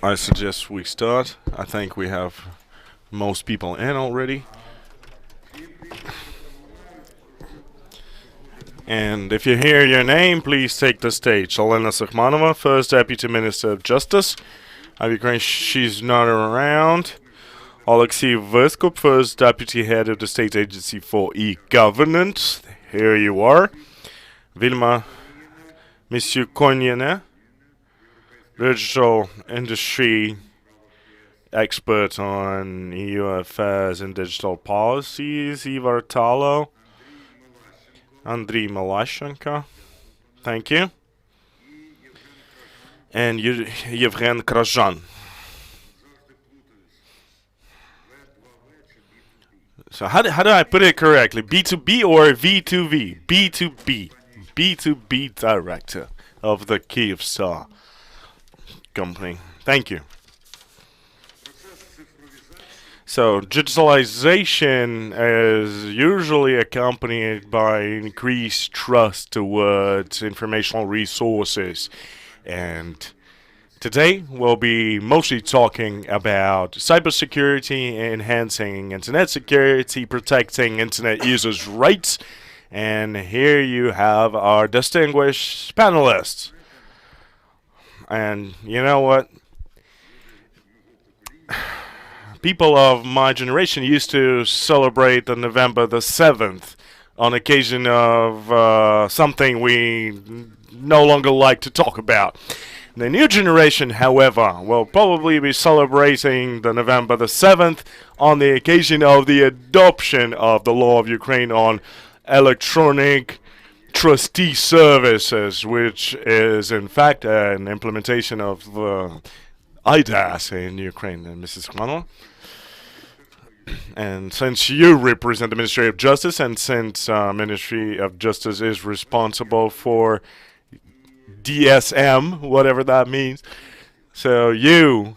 I suggest we start. I think we have most people in already. And if you hear your name, please take the stage. Olena Sukhmanova, First Deputy Minister of Justice. Of Ukraine, she's not around. Alexei Vyskup, First Deputy Head of the State Agency for e-Government. Here you are. Vilma Misyukonyene, digital industry expert on EU affairs and digital policies. Ivar Talo. Andriy Malashchenko. Thank you. And Yevgen Krashan. So how do I put it correctly? B2B or V2V? B2B. B2B director of the Kyivstar company. Thank you. So digitalization is usually accompanied by increased trust towards informational resources. And today we'll be mostly talking about cybersecurity, enhancing internet security, protecting internet users' rights. And here you have our distinguished panelists. And you know what? People of my generation used to celebrate on November the 7th on occasion of something we no longer like to talk about. The new generation, however, will probably be celebrating the November the 7th on the occasion of the adoption of the law of Ukraine on electronic trustee services, which is in fact an implementation of IDAS in Ukraine. And Mrs. Kmanova? And since you represent the Ministry of Justice, and since Ministry of Justice is responsible for DSM, whatever that means, so you,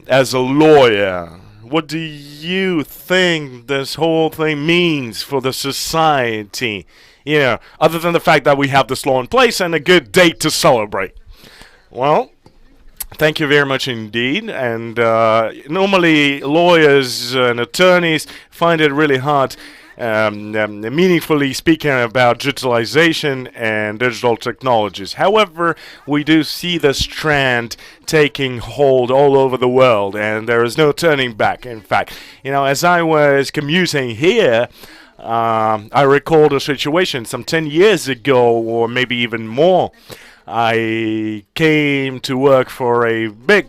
as a lawyer, what do you think this whole thing means for the society? You know, other than the fact that we have this law in place and a good date to celebrate. Well, thank you very much indeed. And normally lawyers and attorneys find it really hard meaningfully speaking about digitalization and digital technologies. However, we do see this trend taking hold all over the world, and there is no turning back. In fact, you know, as I was commuting here, I recalled a situation some 10 years ago, or maybe even more. I came to work for a big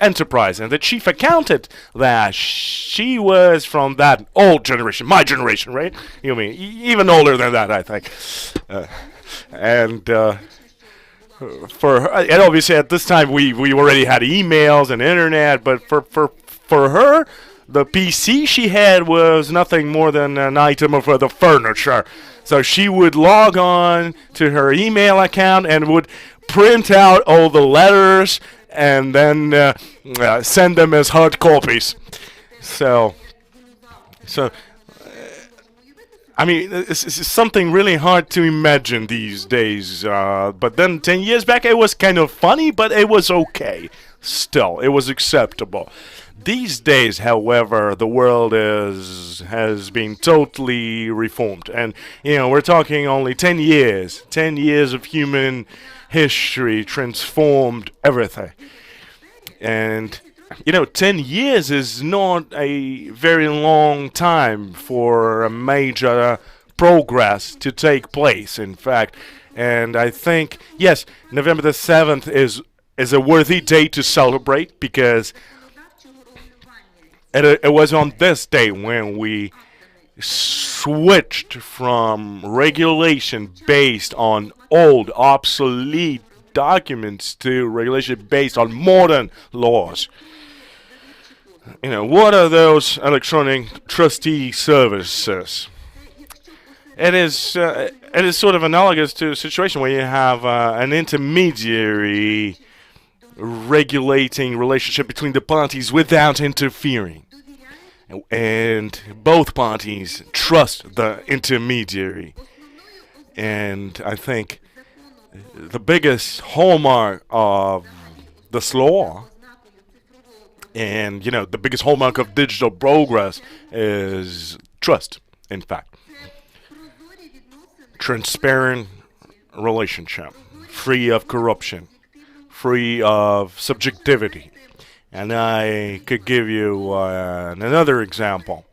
enterprise, and the chief accountant there, she was from that old generation, my generation, right? You mean even older than that, I think. And for her, and obviously at this time we already had emails and internet, but for her, the PC she had was nothing more than an item of the furniture. So she would log on to her email account and would print out all the letters and then send them as hard copies. So I mean, it's something really hard to imagine these days. But then 10 years back, it was kind of funny, but it was okay. Still, it was acceptable. These days, however, the world has been totally reformed. And, you know, we're talking only 10 years. 10 years of human history transformed everything. And, you know, 10 years is not a very long time for a major progress to take place, in fact. And I think, yes, November the 7th is a worthy day to celebrate, because it was on this day when we switched from regulation based on old, obsolete documents to regulation based on modern laws. You know, what are those electronic trustee services? It is sort of analogous to a situation where you have an intermediary regulating relationship between the parties without interfering. And both parties trust the intermediary. And I think the biggest hallmark of this law, and the biggest hallmark of digital progress is trust. In fact, transparent relationship, free of corruption, free of subjectivity. And I could give you another example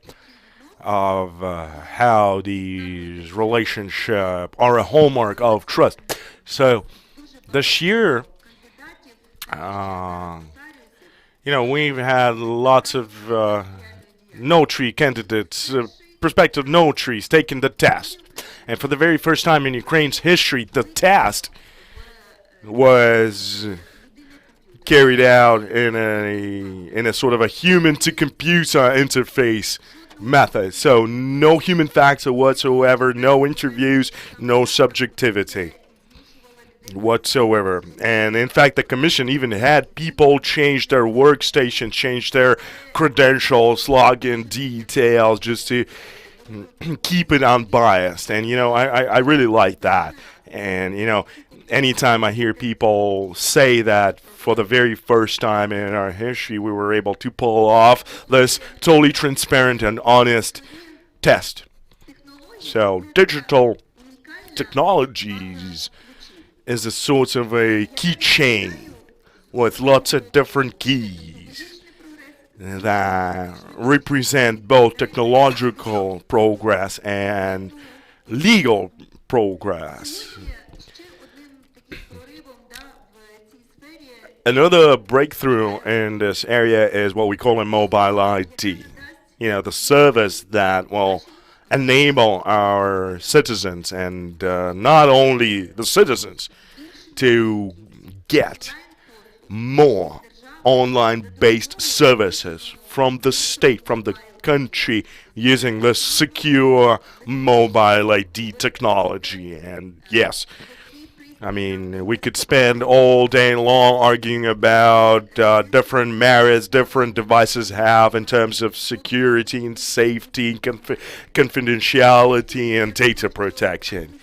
of how these relationships are a hallmark of trust. So this year, we've had lots of notary candidates, prospective notaries taking the test. And for the very first time in Ukraine's history, the test was carried out in a sort of a human-to-computer interface method. So no human factor whatsoever, no interviews, no subjectivity whatsoever. And in fact, the commission even had people change their workstation, change their credentials, login details, just to keep it unbiased. And I really like that. And anytime I hear people say that for the very first time in our history we were able to pull off this totally transparent and honest test. So digital technologies is a sort of a keychain with lots of different keys that represent both technological progress and legal progress. Another breakthrough in this area is what we call a mobile ID. The service that will enable our citizens, and not only the citizens, to get more online-based services from the state, from the country, using this secure mobile ID technology. And yes, we could spend all day long arguing about different merits different devices have in terms of security and safety and confidentiality and data protection.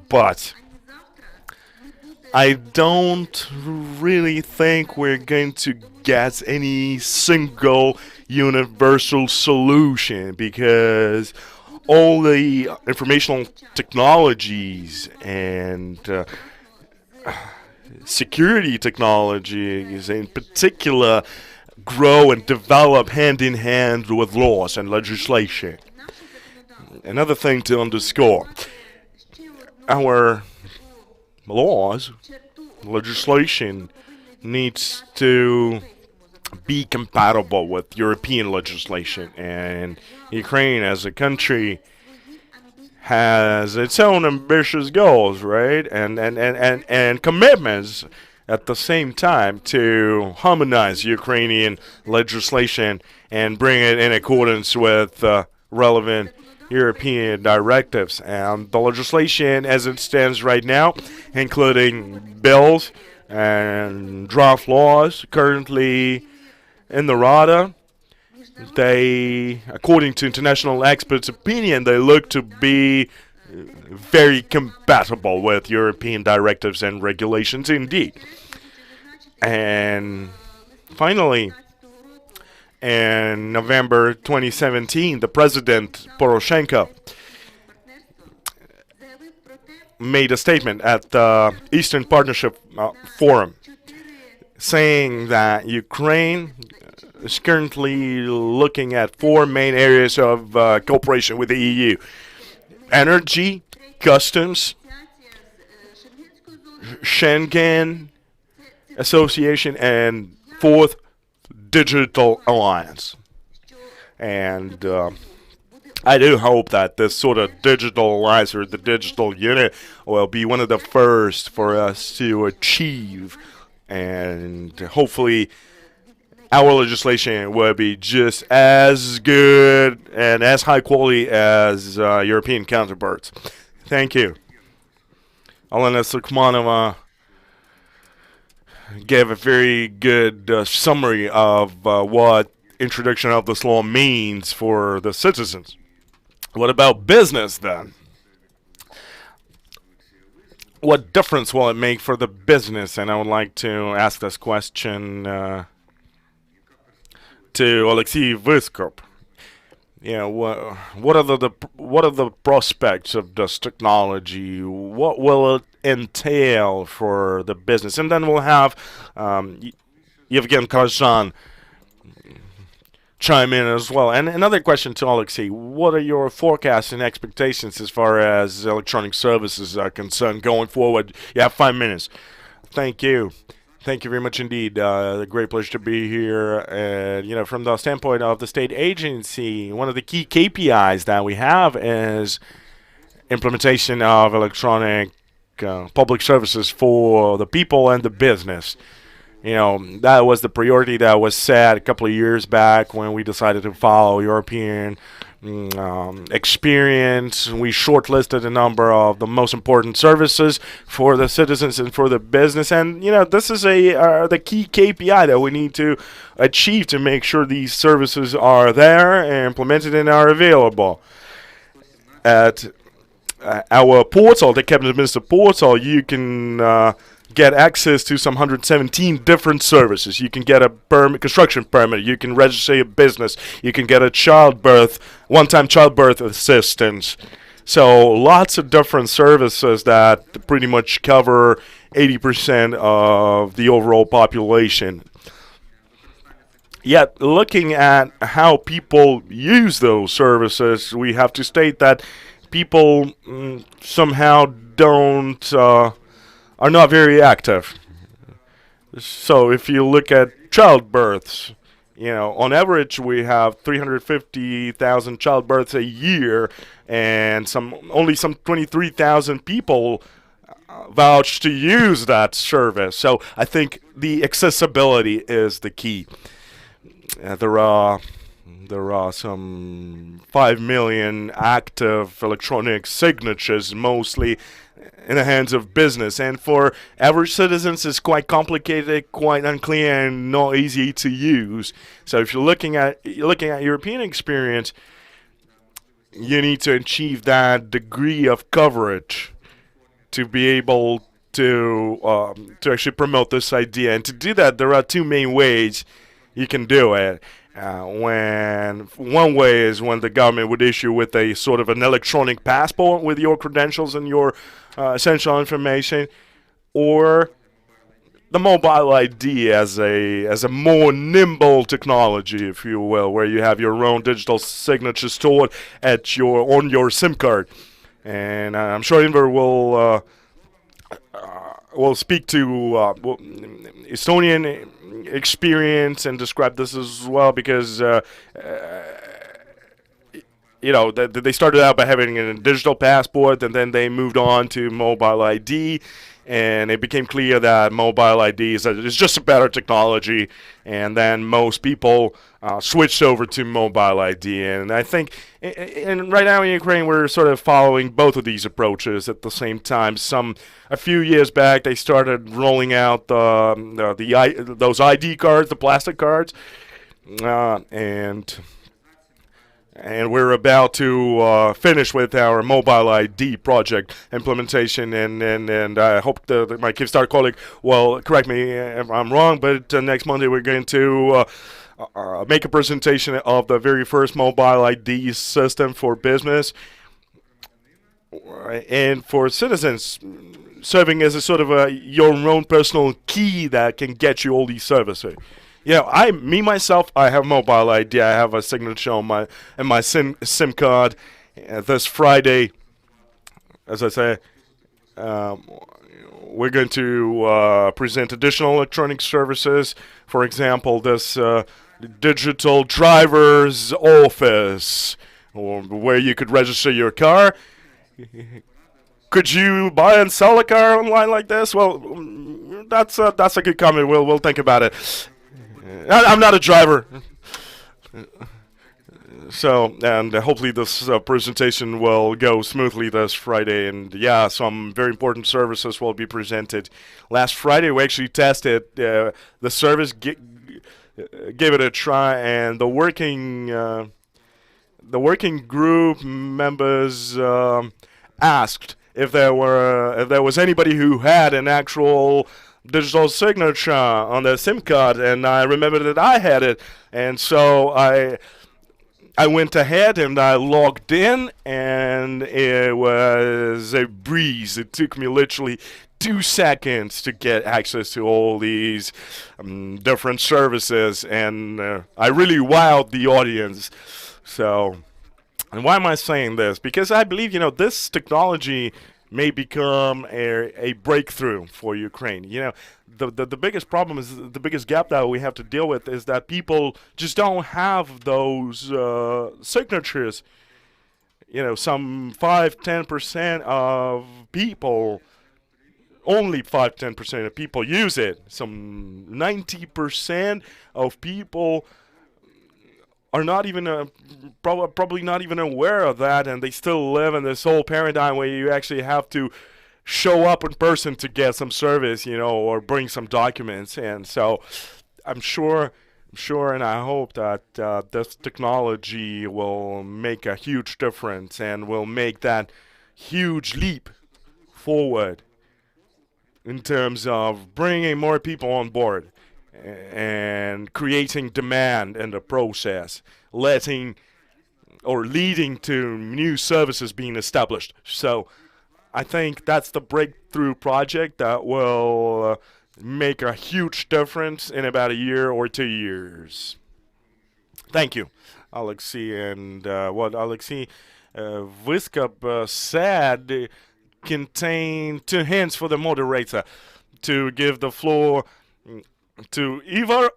But I don't really think we're going to get any single universal solution, because all the informational technologies and security technologies in particular grow and develop hand in hand with laws and legislation. Another thing to underscore: our laws, legislation needs to be compatible with European legislation, and Ukraine as a country has its own ambitious goals, right? And commitments at the same time to harmonize Ukrainian legislation and bring it in accordance with relevant European directives. And the legislation as it stands right now, including bills and draft laws currently in the Rada, they, according to international experts' opinion, they look to be very compatible with European directives and regulations indeed. And finally, in November 2017, the President Poroshenko made a statement at the Eastern Partnership Forum saying that Ukraine is currently looking at 4 main areas of cooperation with the EU: energy, customs, Schengen Association, and 4th, digital alliance. And I do hope that this sort of digital alliance, or the digital unit, will be one of the first for us to achieve, and hopefully our legislation will be just as good and as high quality as European counterparts. Thank you. Alena Sukmanova gave a very good summary of what introduction of this law means for the citizens. What about business then? what difference will it make for the business? And I would like to ask this question to Alexei Vyskop. What are the prospects of this technology? What will it entail for the business? And then we'll have Yevgen Kazan chime in as well. And another question to Alexei: what are your forecasts and expectations as far as electronic services are concerned going forward? You have 5 minutes. Thank you. Thank you very much indeed. A great pleasure to be here. And from the standpoint of the state agency, one of the key KPIs that we have is implementation of electronic public services for the people and the business. That was the priority that was set a couple of years back when we decided to follow European experience. We shortlisted a number of the most important services for the citizens and for the business. And, this is the key KPI that we need to achieve to make sure these services are there and implemented and are available. At our portal, the Cabinet Minister portal, you can get access to some 117 different services. You can get a construction permit. You can register your business. You can get a one-time childbirth assistance. So lots of different services that pretty much cover 80% of the overall population. Yet, looking at how people use those services, we have to state that people somehow are not very active. So if you look at childbirths, on average we have 350,000 childbirths a year, and only some 23,000 people vouch to use that service. So I think the accessibility is the key. There are some 5 million active electronic signatures, mostly in the hands of business, and for average citizens it's quite complicated, quite unclear, and not easy to use. So if you're looking at European experience, you need to achieve that degree of coverage to be able to actually promote this idea. And to do that, there are two main ways you can do it. When one way is when the government would issue with a sort of an electronic passport with your credentials and your essential information, or the mobile ID as a more nimble technology, if you will, where you have your own digital signature stored on your SIM card. And I'm sure Inver will speak to Estonian experience and describe this as well, because they started out by having a digital passport, and then they moved on to mobile ID, and it became clear that mobile ID is just a better technology, and then most people switched over to mobile ID. And I think, and right now in Ukraine, we're sort of following both of these approaches at the same time. A few years back, they started rolling out those ID cards, the plastic cards, and we're about to finish with our mobile ID project implementation, and I hope that my Kyivstar colleague will correct me if I'm wrong, but next Monday we're going to make a presentation of the very first mobile ID system for business and for citizens, serving as a sort of your own personal key that can get you all these services. Myself, I have mobile ID. I have a signature on my SIM card. This Friday, as I say, we're going to present additional electronic services. For example, this digital driver's office, or where you could register your car. Could you buy and sell a car online like this? Well, that's a good comment. We'll think about it. I'm not a driver. So, and hopefully this presentation will go smoothly this Friday. And some very important services will be presented. Last Friday we actually tested the service, gave it a try, and the working group members asked if there was anybody who had an actual digital signature on their SIM card, and I remember that I had it, and so I went ahead and I logged in, and it was a breeze. It took me literally 2 seconds to get access to all these different services, and I really wowed the audience. So, and why am I saying this? Because I believe, this technology may become a breakthrough for Ukraine. The biggest problem is the biggest gap that we have to deal with is that people just don't have those signatures. Some 5-10% of people, only 5-10% of people use it. Some 90% of people are not even probably not even aware of that, and they still live in this old paradigm where you actually have to show up in person to get some service, or bring some documents. And so I'm sure, and I hope that this technology will make a huge difference and will make that huge leap forward in terms of bringing more people on board and creating demand in the process, leading to new services being established. So I think that's the breakthrough project that will make a huge difference in about a year or 2 years. Thank you, Alexei. And what Alexei Vyskop said contained 2 hints for the moderator to give the floor to either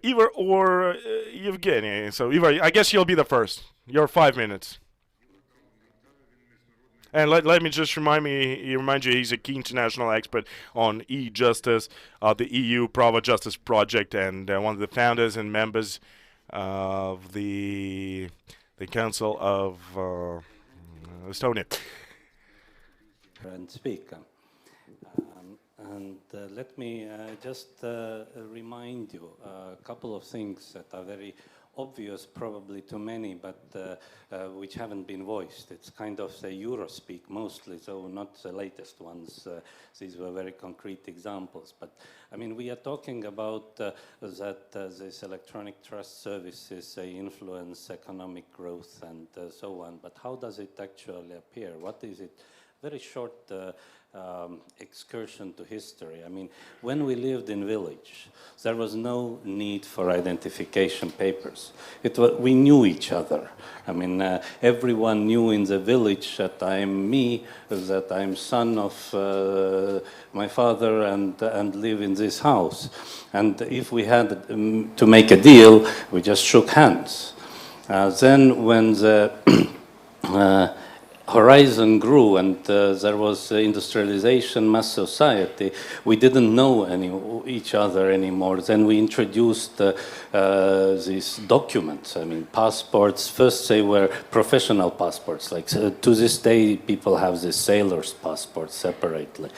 Ivar or Evgeny. So Ivar, I guess you'll be the first. Your 5 minutes. And let me just remind you, he's a key international expert on e-justice, the EU Prava Justice Project, and one of the founders and members of the Council of Estonia. And speaker. Let me just remind you a couple of things that are very obvious probably to many, but which haven't been voiced. It's kind of the Eurospeak mostly, so not the latest ones. These were very concrete examples. But I mean, we are talking about that these electronic trust services influence economic growth and so on. But how does it actually appear? What is it? Very short excursion to history. I mean, when we lived in village, there was no need for identification papers. We knew each other. I mean, everyone knew in the village that I'm me, that I'm son of my father and live in this house. And if we had to make a deal, we just shook hands. Then when the horizon grew and there was industrialization, mass society, we didn't know each other anymore. Then we introduced these documents. I mean, passports. First they were professional passports. Like to this day, people have these sailors' passports separately.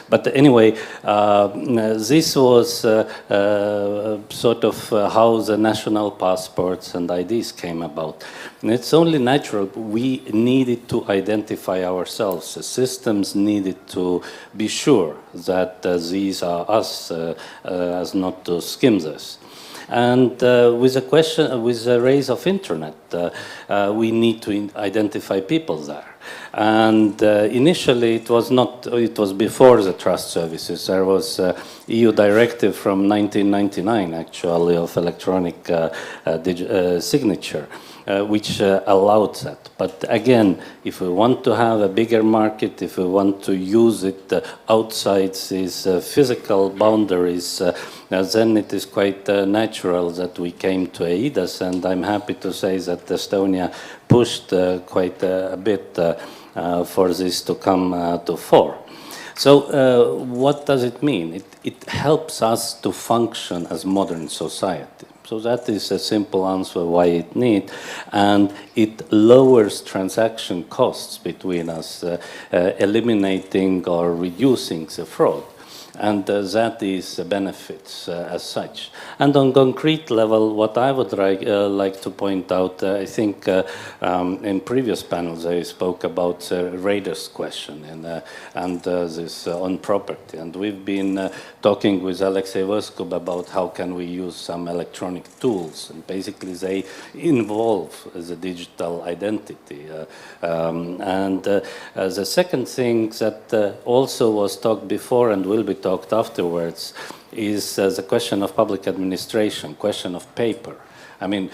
But anyway, this was sort of how the national passports and IDs came about. And it's only natural. We needed to identify ourselves. The systems needed to be sure that these are us, as not to skim this. And with the rise of internet, we need to identify people there. And initially it was before the trust services. There was EU directive from 1999 actually of electronic signature. Which allowed that. But again, if we want to have a bigger market, if we want to use it outside these physical boundaries, then it is quite natural that we came to EIDAS, and I'm happy to say that Estonia pushed quite a bit for this to come to fore. So what does it mean? It helps us to function as modern society. So that is a simple answer why it needs, and it lowers transaction costs between us, eliminating or reducing the fraud. and that is the benefits as such. And on concrete level, what I would like to point out, I think in previous panels I spoke about Rader's question and this on property, and we've been talking with Alexei Voskub about how can we use some electronic tools, and basically they involve the digital identity. The second thing that also was talked before and will be talked afterwards is the question of public administration, question of paper. I mean,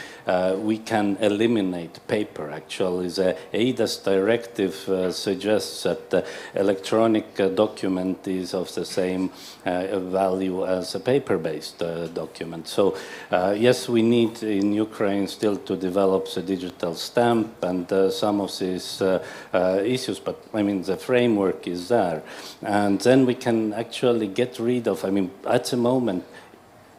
we can eliminate paper. Actually, the EIDAS directive suggests that the electronic document is of the same value as a paper-based document. So, yes, we need in Ukraine still to develop the digital stamp and some of these issues, but I mean, the framework is there. And then we can actually get rid of, I mean, at the moment,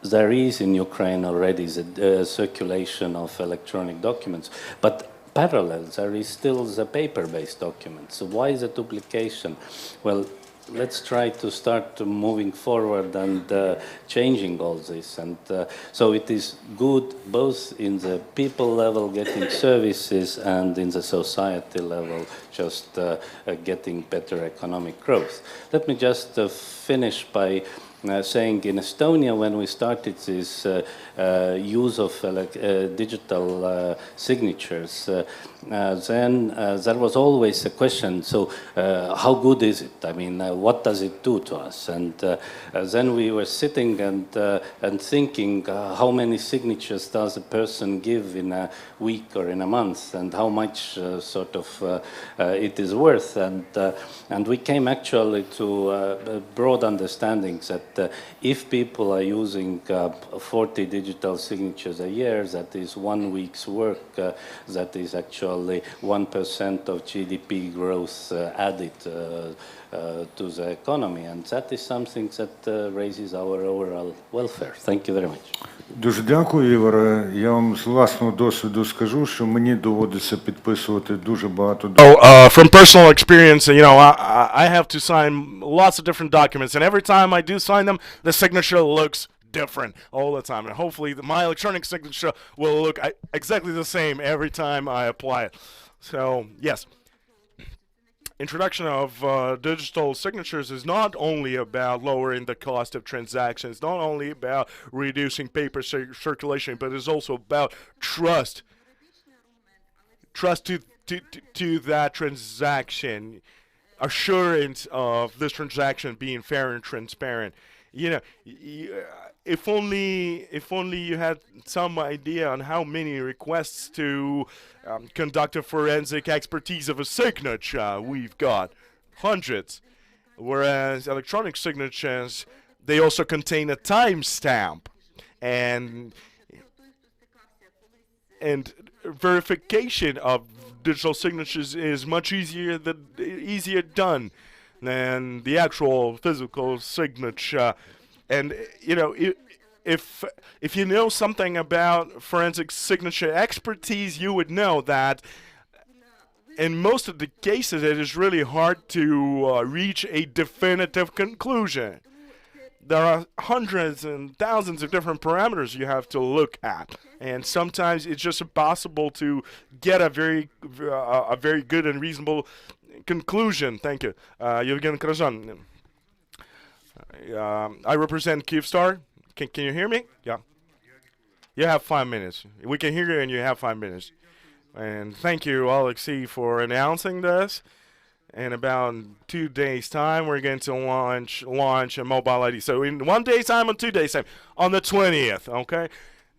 there is in Ukraine already the circulation of electronic documents, but parallel, there is still the paper-based documents. So why is the duplication? Well, let's try to start moving forward and changing all this. And so it is good both in the people level getting services and in the society level just getting better economic growth. Let me just finish by saying in Estonia, when we started this use of digital signatures, then there was always a question, so how good is it? I mean, what does it do to us? And then we were sitting and thinking, how many signatures does a person give in a week or in a month, and how much sort of it is worth? And we came actually to a broad understanding that if people are using 40 digital signatures a year, that is 1 week's work, that is actually 1% of GDP growth added to the economy, and that is something that raises our overall welfare. Thank you very much. Дуже дякую, Ігоре. Я вам з власного досвіду скажу, що мені доводиться підписувати дуже багато From personal experience, you know, I have to sign lots of different documents, and every time I do sign them, the signature looks different all the time. And hopefully my electronic signature will look exactly the same every time I apply it. So, yes. Introduction of digital signatures is not only about lowering the cost of transactions, not only about reducing paper circulation, but it's also about trust to that transaction, assurance of this transaction being fair and transparent. You know, if only you had some idea on how many requests to conduct a forensic expertise of a signature we've got, hundreds. Whereas electronic signatures, they also contain a timestamp, and verification of digital signatures is much easier done than the actual physical signature. And you know, if you know something about forensic signature expertise, you would know that in most of the cases it is really hard to reach a definitive conclusion. There are hundreds and thousands of different parameters you have to look at, and sometimes it's just impossible to get a very good and reasonable conclusion. Thank you. Yevgen Krazan. I represent Kyivstar. Can you hear me? Yeah. You have 5 minutes. We can hear you, and you have 5 minutes. And thank you, Alexei, for announcing this. In about 2 days' time, we're going to launch a mobile ID. So in 1 day's time, on 2 days' time, on the 20th. Okay.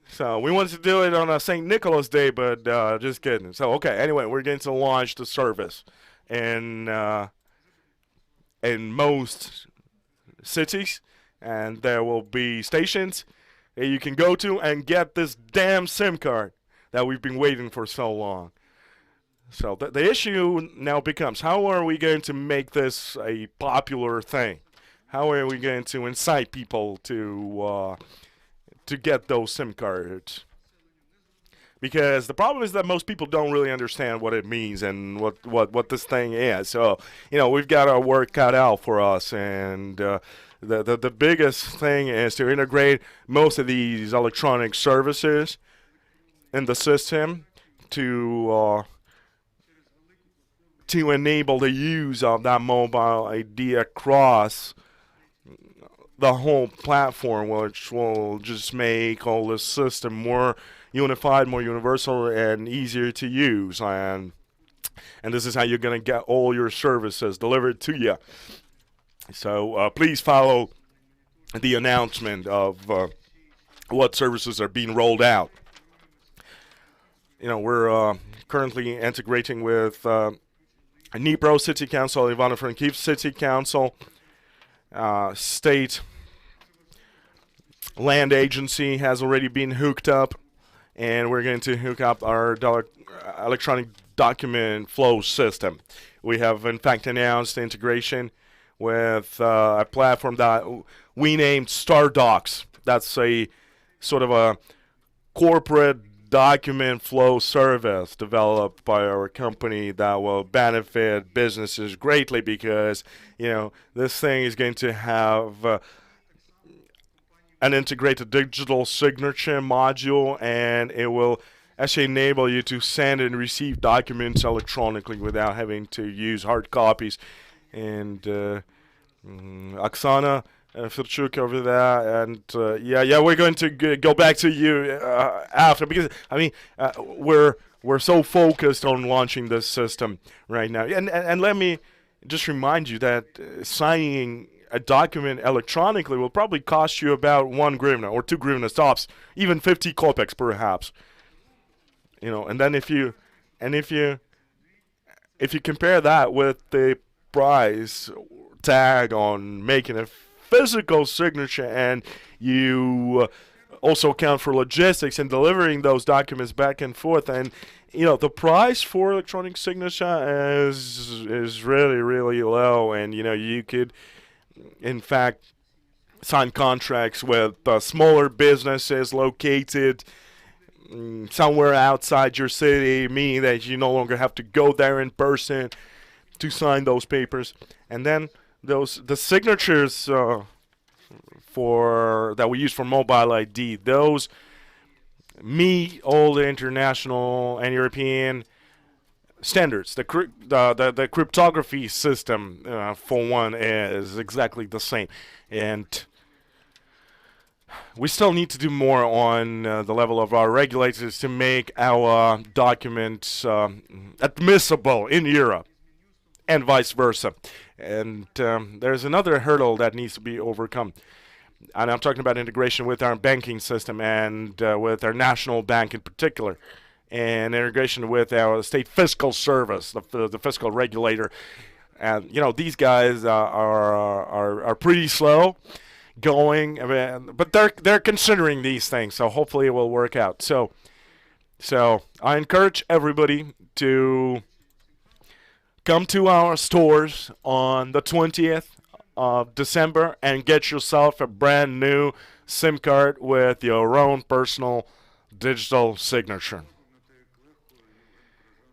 So we wanted to do it on a St. Nicholas Day, but just kidding. So okay. Anyway, we're going to launch the service in most cities, and there will be stations that you can go to and get this damn SIM card that we've been waiting for so long. So the issue now becomes, how are we going to make this a popular thing? How are we going to incite people to get those SIM cards? Because the problem is that most people don't really understand what it means and what this thing is. So, you know, we've got our work cut out for us, and the biggest thing is to integrate most of these electronic services in the system to enable the use of that mobile ID across the whole platform, which will just make all the system more unified, more universal, and easier to use. And this is how you're going to get all your services delivered to you. So please follow the announcement of what services are being rolled out. We're currently integrating with Dnipro City Council, Ivano-Frankivsk City Council, State Land Agency has already been hooked up, and we're going to hook up our electronic document flow system. We have, in fact, announced integration with a platform that we named StarDocs. That's a sort of a corporate document flow service developed by our company that will benefit businesses greatly, because this thing is going to have an integrated digital signature module, and it will actually enable you to send and receive documents electronically without having to use hard copies. And Oksana Firchuk over there, and we're going to go back to you after, because we're so focused on launching this system right now. And let me just remind you that signing a document electronically will probably cost you about 1 hryvnia or 2 hryvnia tops, even 50 kopecks perhaps. And then if you compare that with the price tag on making a physical signature, and you also account for logistics and delivering those documents back and forth, and the price for electronic signature is really, really low, and you could in fact sign contracts with smaller businesses located somewhere outside your city, meaning that you no longer have to go there in person to sign those papers. And then the signatures that we use for mobile ID, those meet all the international and European standards. The cryptography system, for one, is exactly the same, and we still need to do more on the level of our regulators to make our documents admissible in Europe, and vice versa. And there's another hurdle that needs to be overcome. And I'm talking about integration with our banking system and with our national bank in particular, and integration with our state fiscal service, the fiscal regulator. And these guys are pretty slow going, but they're considering these things. So hopefully it will work out. So I encourage everybody to come to our stores on the 20th of December and get yourself a brand new SIM card with your own personal digital signature.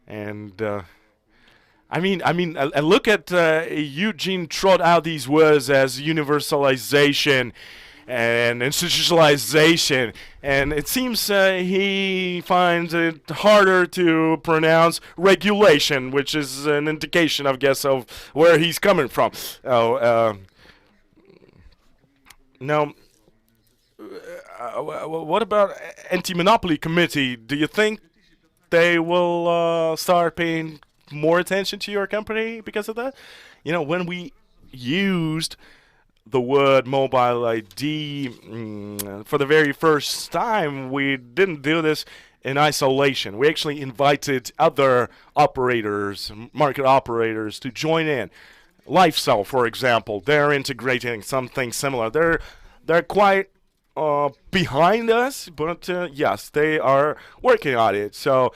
And I look at Eugene trot out these words as universalization and institutionalization, and it seems he finds it harder to pronounce regulation, which is an indication, I guess, of where he's coming from. Now, what about anti-monopoly committee? Do you think they will start paying more attention to your company because of that? When we used the word mobile ID for the very first time, we didn't do this in isolation. We actually invited other operators, market operators, to join in. LifeCell, for example, they're integrating something similar. They're quite behind us, but yes, they are working on it. So,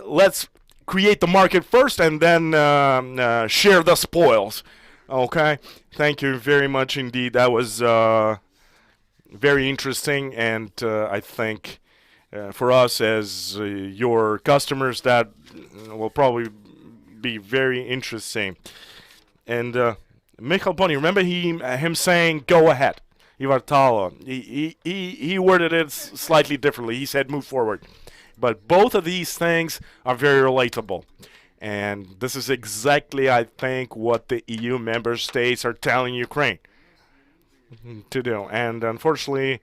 let's create the market first and then share the spoils. Okay, thank you very much indeed. That was very interesting, and I think for us as your customers, that will probably be very interesting. And Michal Boni, remember him saying, "Go ahead." Ivartalo. He worded it slightly differently. He said, "Move forward." But both of these things are very relatable. And this is exactly, I think, what the EU member states are telling Ukraine to do. And unfortunately,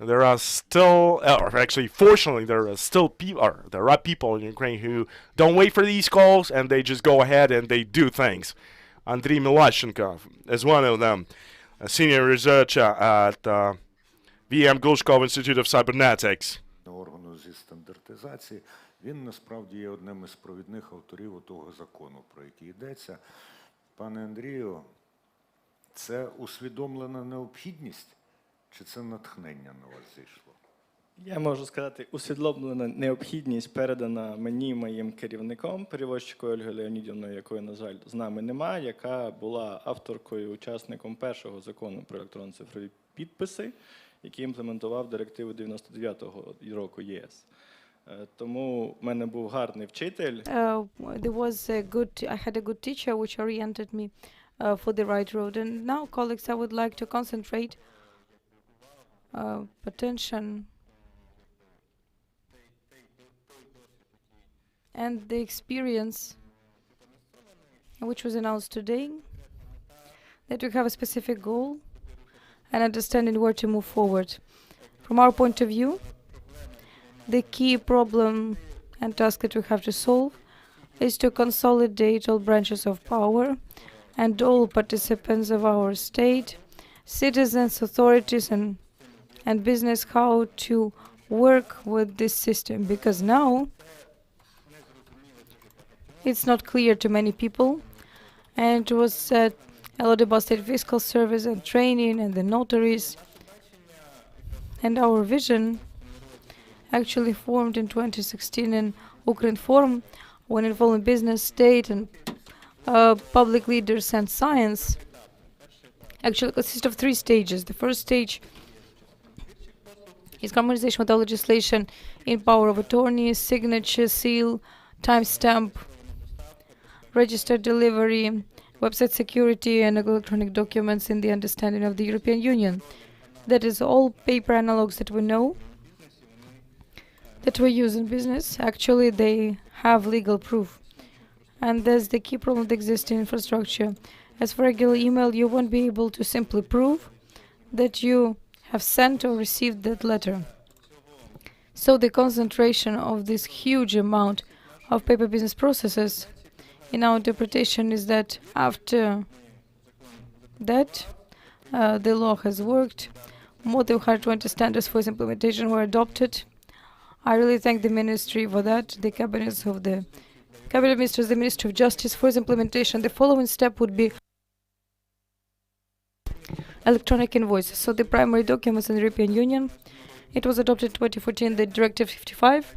there are still, or actually, fortunately, there are still people, or there are people in Ukraine who don't wait for these calls and they just go ahead and they do things. Andriy Milashenko is one of them, a senior researcher at VM Glushkov Institute of Cybernetics. Органу зі стандартизації, він насправді є одним із провідних авторів того закону, про який йдеться. Пане Андрію, це усвідомлена необхідність, чи це натхнення на вас зійшло? Я можу сказати, усвідомлена необхідність передана мені моїм керівником, перевозчикою Ольгою Леонідівною, якої, на жаль, з нами немає, яка була авторкою, учасником першого закону про електронні цифрові підписи, який імплементував директиву 99-го року ЄС. Тому в мене був гарний вчитель. I had a good teacher which oriented me for the right road. And now, colleagues, I would like to concentrate attention and the experience which was announced today, that we have a specific goal and understanding where to move forward. From our point of view, the key problem and task that we have to solve is to consolidate all branches of power and all participants of our state, citizens, authorities, and business, how to work with this system, because now it's not clear to many people, and it was said a lot about state fiscal service and training and the notaries. And our vision actually formed in 2016 in Ukraine Forum, when involving business, state, and public leaders and science, actually consists of 3 stages. The first stage is harmonization with our legislation in power of attorney, signature, seal, timestamp, registered delivery, website security, and electronic documents in the understanding of the European Union. That is all paper analogs that we know, that we use in business. Actually, they have legal proof. And that's the key problem that exists in infrastructure. As for regular email, you won't be able to simply prove that you have sent or received that letter. So the concentration of this huge amount of paper business processes, in our interpretation, is that after that, the law has worked. More than 120 standards for its implementation were adopted. I really thank the ministry for that, the cabinets of the cabinet ministers, the Ministry of Justice for its implementation. The following step would be electronic invoices. So the primary documents in the European Union. It was adopted in 2014, the Directive 55,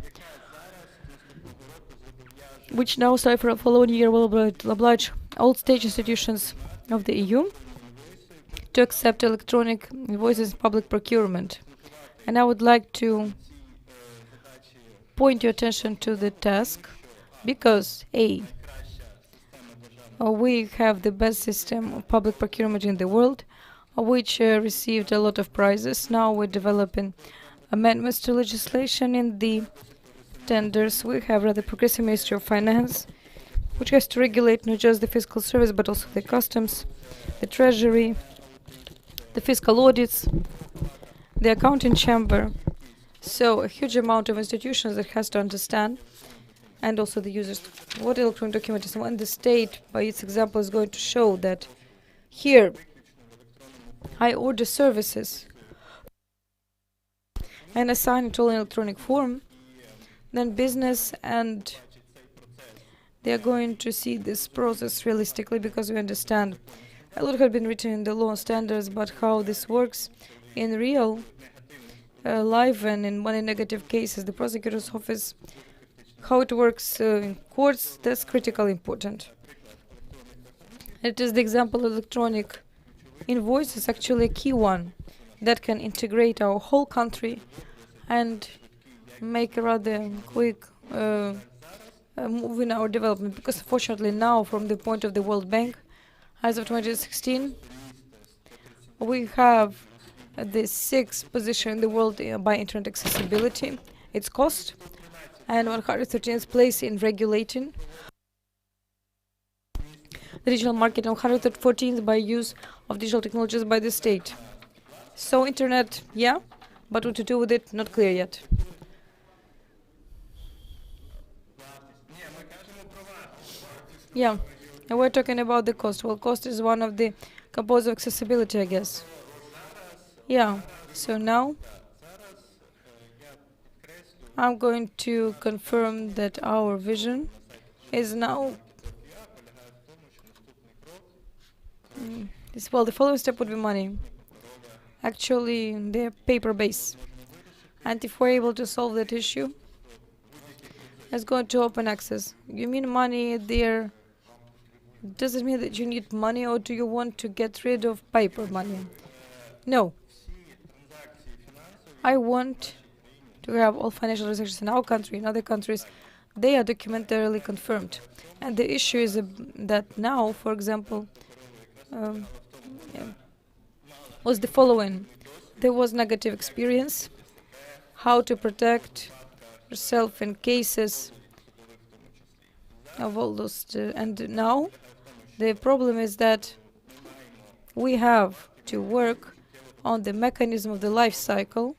which now, starting for the following year, will oblige all state institutions of the EU to accept electronic invoices in public procurement. And I would like to point your attention to the task, because we have the best system of public procurement in the world, which received a lot of prizes. Now we're developing amendments to legislation in the tenders. We have rather progressive Ministry of Finance, which has to regulate not just the fiscal service, but also the customs, the treasury, the fiscal audits, the accounting chamber. So a huge amount of institutions that has to understand, and also the users, what electronic document is. When the state, by its example, is going to show that here I order services and assign it all in electronic form, then business and they are going to see this process realistically, because we understand a lot has been written in the law standards, but how this works in real life, and in many negative cases, the prosecutor's office, how it works in courts, that's critically important. It is the example of electronic invoice is actually a key one that can integrate our whole country and make a rather quick move in our development, because fortunately now, from the point of the World Bank As of 2016, we have the sixth position in the world by internet accessibility, its cost, and 113th place in regulating the digital market, and 114th by use of digital technologies by the state. So internet, yeah, but what to do with it, not clear yet. Yeah, and we're talking about the cost. Well, cost is one of the components of accessibility, I guess. Yeah, so now I'm going to confirm that our vision is now well, the following step would be money. Actually, the paper base. And if we're able to solve that issue, it's going to open access. You mean money there? Does it mean that you need money, or do you want to get rid of paper money? No. I want to have all financial transactions in our country, in other countries. They are documentarily confirmed. And the issue is that now, for example, was the following. There was negative experience, how to protect yourself in cases of all those. And now the problem is that we have to work on the mechanism of the life cycle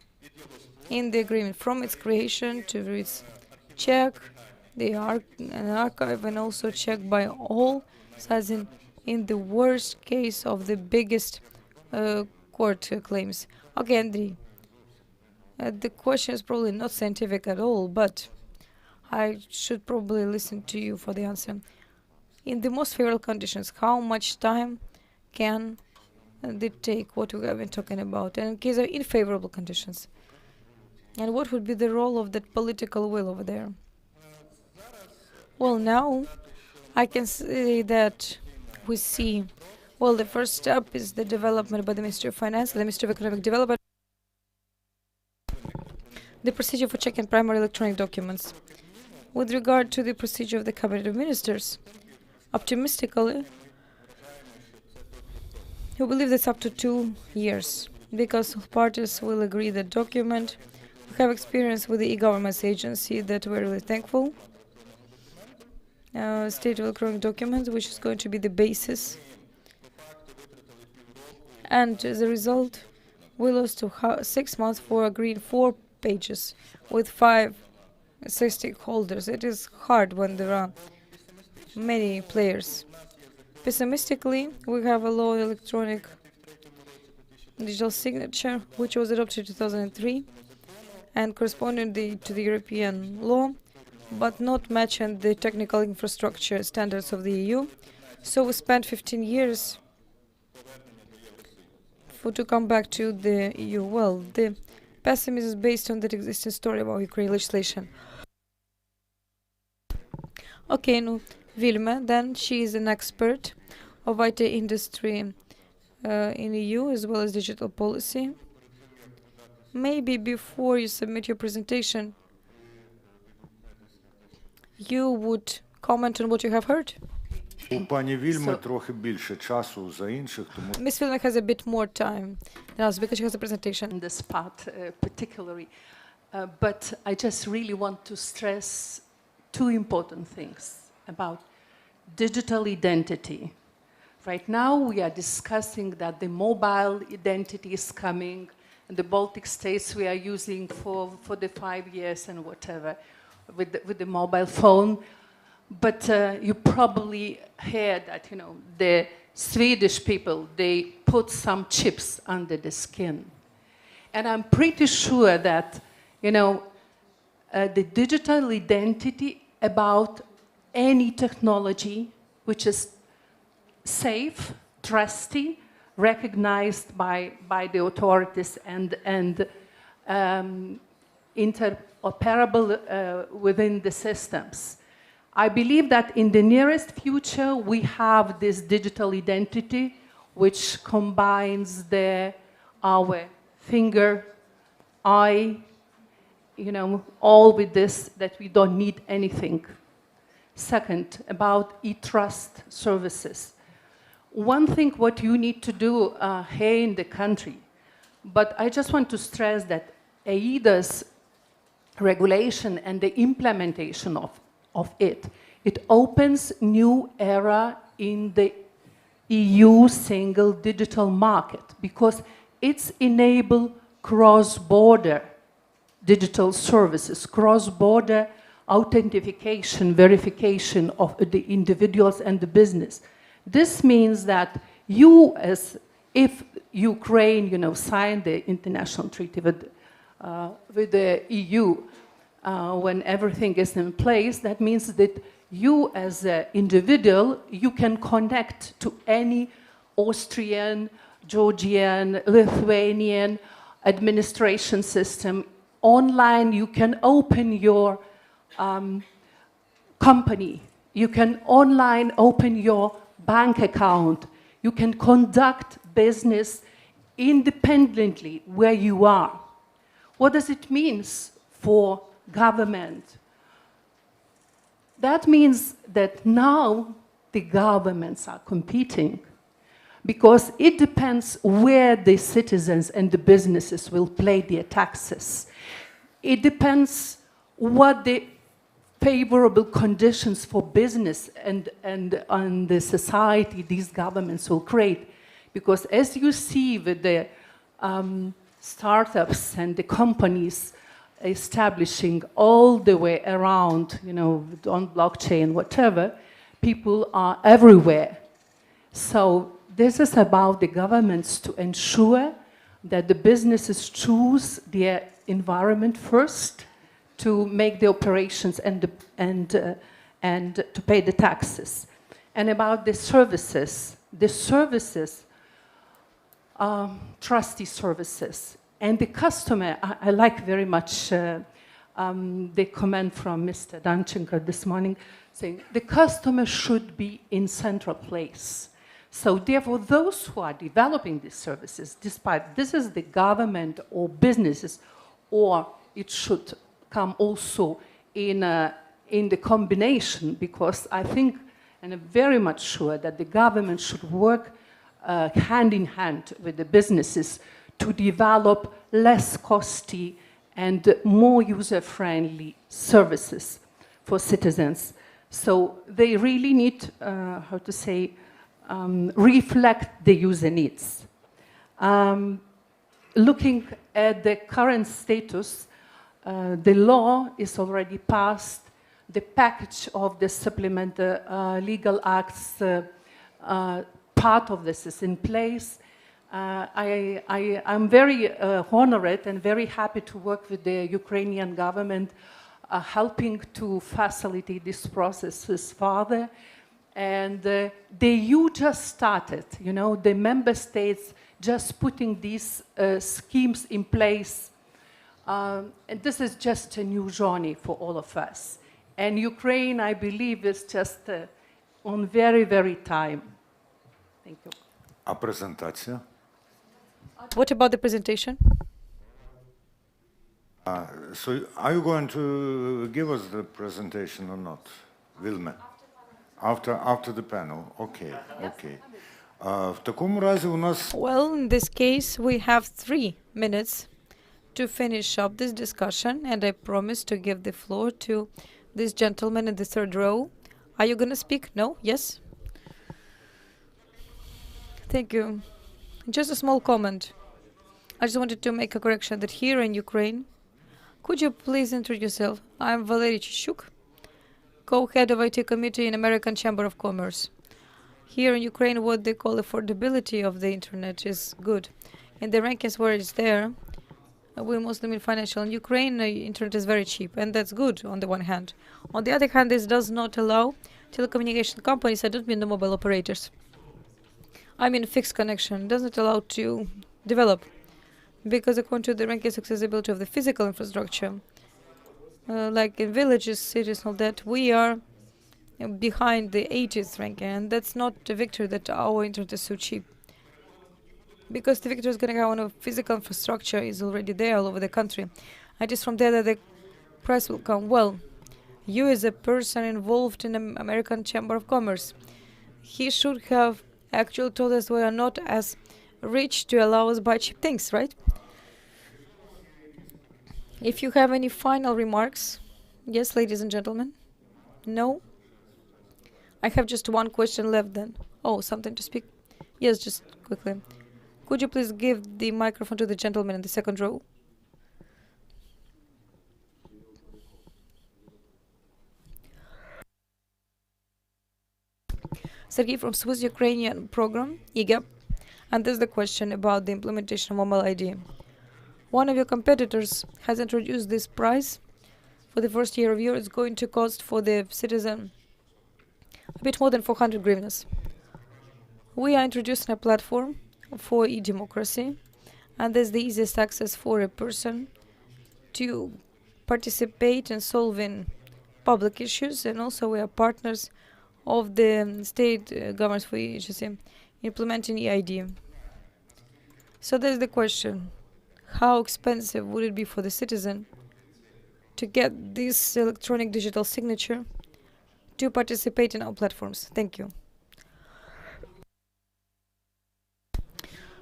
in the agreement, from its creation to its check, an archive, and also checked by all sides in the worst case of the biggest court claims. Okay, Andriy, the question is probably not scientific at all, but I should probably listen to you for the answer. In the most favorable conditions, how much time can they take, what we have been talking about, and in case of unfavorable conditions? And what would be the role of that political will over there? Well, now I can say that we see, well, the first step is the development by the Ministry of Finance, the Ministry of Economic Development, the procedure for checking primary electronic documents. With regard to the procedure of the Cabinet of Ministers, optimistically, we believe that's up to 2 years, because parties will agree the document. We have experience with the e-government agency that we're really thankful. State of electronic documents, which is going to be the basis. And as a result, we lost 6 months for agreeing 4 pages with 5 stakeholders. It is hard when there are many players. Pessimistically, we have a law on electronic digital signature, which was adopted in 2003 and corresponding to the European law, but not matching the technical infrastructure standards of the EU. So we spent 15 years to come back to the EU. Well, the pessimism is based on that existing story about Ukrainian legislation. Okay, no, Vilma, then she is an expert of IT industry in EU as well as digital policy. Maybe before you submit your presentation, you would comment on what you have heard. У пані Вільми трохи більше часу за інших, тому Ms. Vilma has a bit more time than us because she has a presentation. In this part particularly, but I just really want to stress 2 important things about digital identity. Right now we are discussing that the mobile identity is coming, and the Baltic states we are using for the 5 years and whatever with the mobile phone. But you probably heard that, you know, the Swedish people, they put some chips under the skin. And I'm pretty sure that, you know, the digital identity about any technology which is safe, trusty, recognized by the authorities and interoperable within the systems. I believe that in the nearest future we have this digital identity which combines our finger, eye, you know, all with this, that we don't need anything. Second, about e-trust services. one thing what you need to do here in the country, but I just want to stress that AIDA's regulation and the implementation of it opens new era in the EU single digital market because it's enable cross-border digital services, cross-border authentication, verification of the individuals and the business. This means that you, as if Ukraine, signed the international treaty with the EU, when everything is in place, that means that you, as an individual, you can connect to any Austrian, Georgian, Lithuanian administration system. Online, you can open your company. You can online open your bank account. You can conduct business independently where you are. What does it mean for government? That means that now the governments are competing because it depends where the citizens and the businesses will pay their taxes. It depends what the favorable conditions for business and the society these governments will create. Because as you see with the startups and the companies establishing all the way around, on blockchain, whatever, people are everywhere. So this is about the governments to ensure that the businesses choose their environment first to make the operations and to pay the taxes. And about the services, trustee services. And the customer, I like very much the comment from Mr. Danchenko this morning, saying the customer should be in central place. So therefore, those who are developing these services, despite this is the government or businesses, or it should come also in the combination, because I think, and I'm very much sure that the government should work hand in hand with the businesses to develop less costly and more user-friendly services for citizens. So they really need, reflect the user needs. Looking at the current status, the law is already passed. The package of the supplement legal acts, part of this is in place. I'm very honored and very happy to work with the Ukrainian government, helping to facilitate this process further. And the EU just started, the member states just putting these schemes in place. And this is just a new journey for all of us. And Ukraine, I believe, is just on very, very time. Thank you. А презентація? What about the presentation? So are you going to give us the presentation or not, Vilme? After the panel. Okay, okay. В такому разі у нас... Well, in this case, we have 3 minutes to finish up this discussion, and I promise to give the floor to this gentleman in the 3rd row. Are you going to speak? No? Yes? Thank you. Just a small comment. I just wanted to make a correction that here in Ukraine, could you please introduce yourself? I'm Valery Chishuk, co-head of IT committee in American Chamber of Commerce. Here in Ukraine, what they call affordability of the internet is good. In the rankings where it's there, we mostly mean financial. In Ukraine, internet is very cheap, and that's good on the one hand. On the other hand, this does not allow telecommunication companies, I don't mean the mobile operators, I mean fixed connection, doesn't allow to develop. Because according to the rankings accessibility of the physical infrastructure, like in villages, cities, all that, we are behind the 80th ranking, and that's not a victory that our internet is so cheap. Because the victory is going to have on a physical infrastructure is already there all over the country. And it's from there that the price will come. Well, you as a person involved in the American Chamber of Commerce, he should have actually told us we are not as rich to allow us buy cheap things, right? If you have any final remarks, yes, ladies and gentlemen? No? I have just one question left then. Oh, something to speak? Yes, just quickly. Could you please give the microphone to the gentleman in the second row? Sergey from Swiss Ukrainian program, e-gap. And this is the question about the implementation of mobile ID. One of your competitors has introduced this price for the first year of use. It's going to cost for the citizen a bit more than 400 hryvnias. We are introducing a platform for e-democracy, and that's the easiest access for a person to participate in solving public issues, and also we are partners of the state governments for agency implementing e-ID. So there's the question: how expensive would it be for the citizen to get this electronic digital signature to participate in our platforms? Thank you.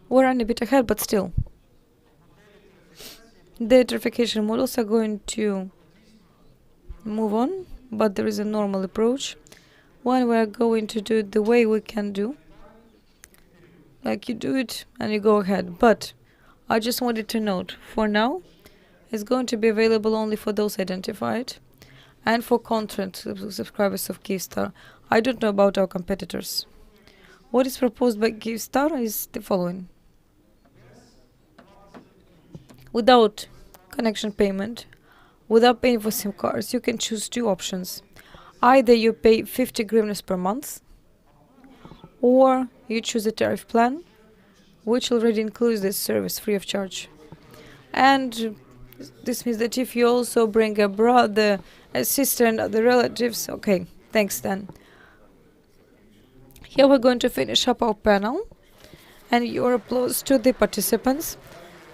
We're running a bit ahead, but still. The verification models are going to move on, but there is a normal approach. One, we are going to do it the way we can do. Like you do it and you go ahead. But I just wanted to note, for now, it's going to be available only for those identified and for content subscribers of Kyivstar. I don't know about our competitors. What is proposed by Kyivstar is the following. Without connection payment, without paying for SIM cards, you can choose two options. Either you pay 50 hryvnias per month, or you choose a tariff plan, which already includes this service free of charge. And this means that if you also bring a brother, a sister, and other relatives, okay, thanks then. Here we're going to finish up our panel, and your applause to the participants,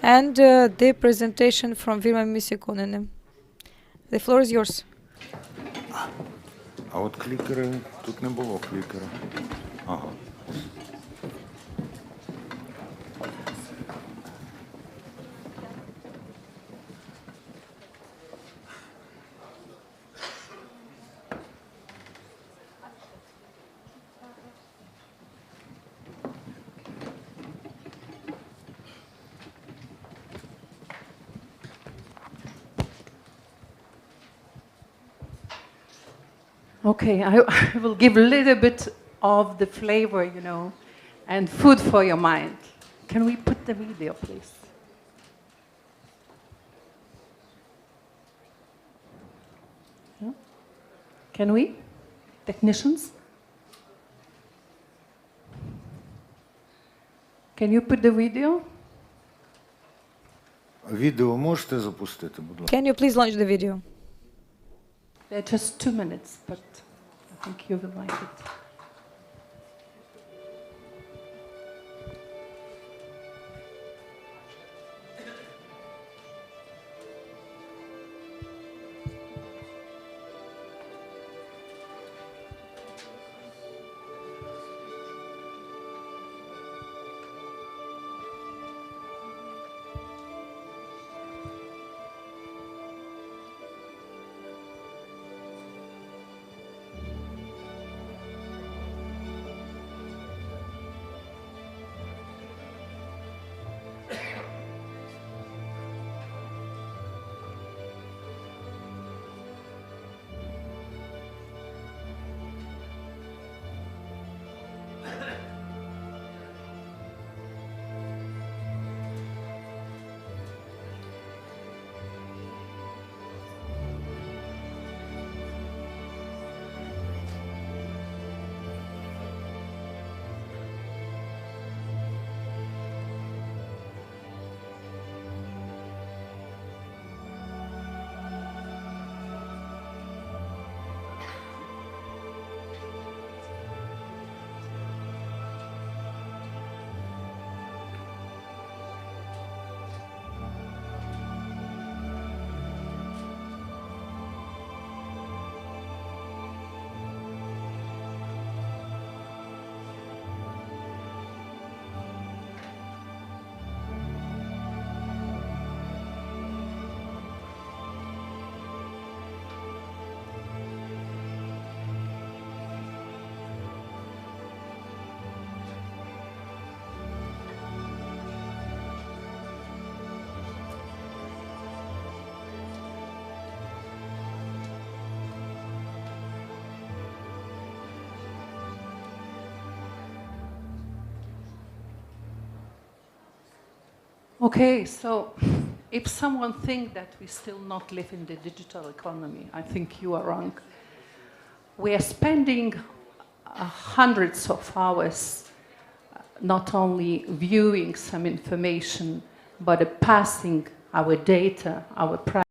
and the presentation from Vilma Misikonene. The floor is yours. А от клікери, тут не було клікера. Ага. Okay, I will give a little bit of the flavor, you know, and food for your mind. Can we put the video, please? Yeah? Can we? Technicians? Can you put the video? Відео можете запустити, будь ласка? Can you please launch the video? They're just 2 minutes, but I think you will like it. Okay, so if someone thinks that we still not live in the digital economy, I think you are wrong. We are spending hundreds of hours not only viewing some information, but passing our data, our privacy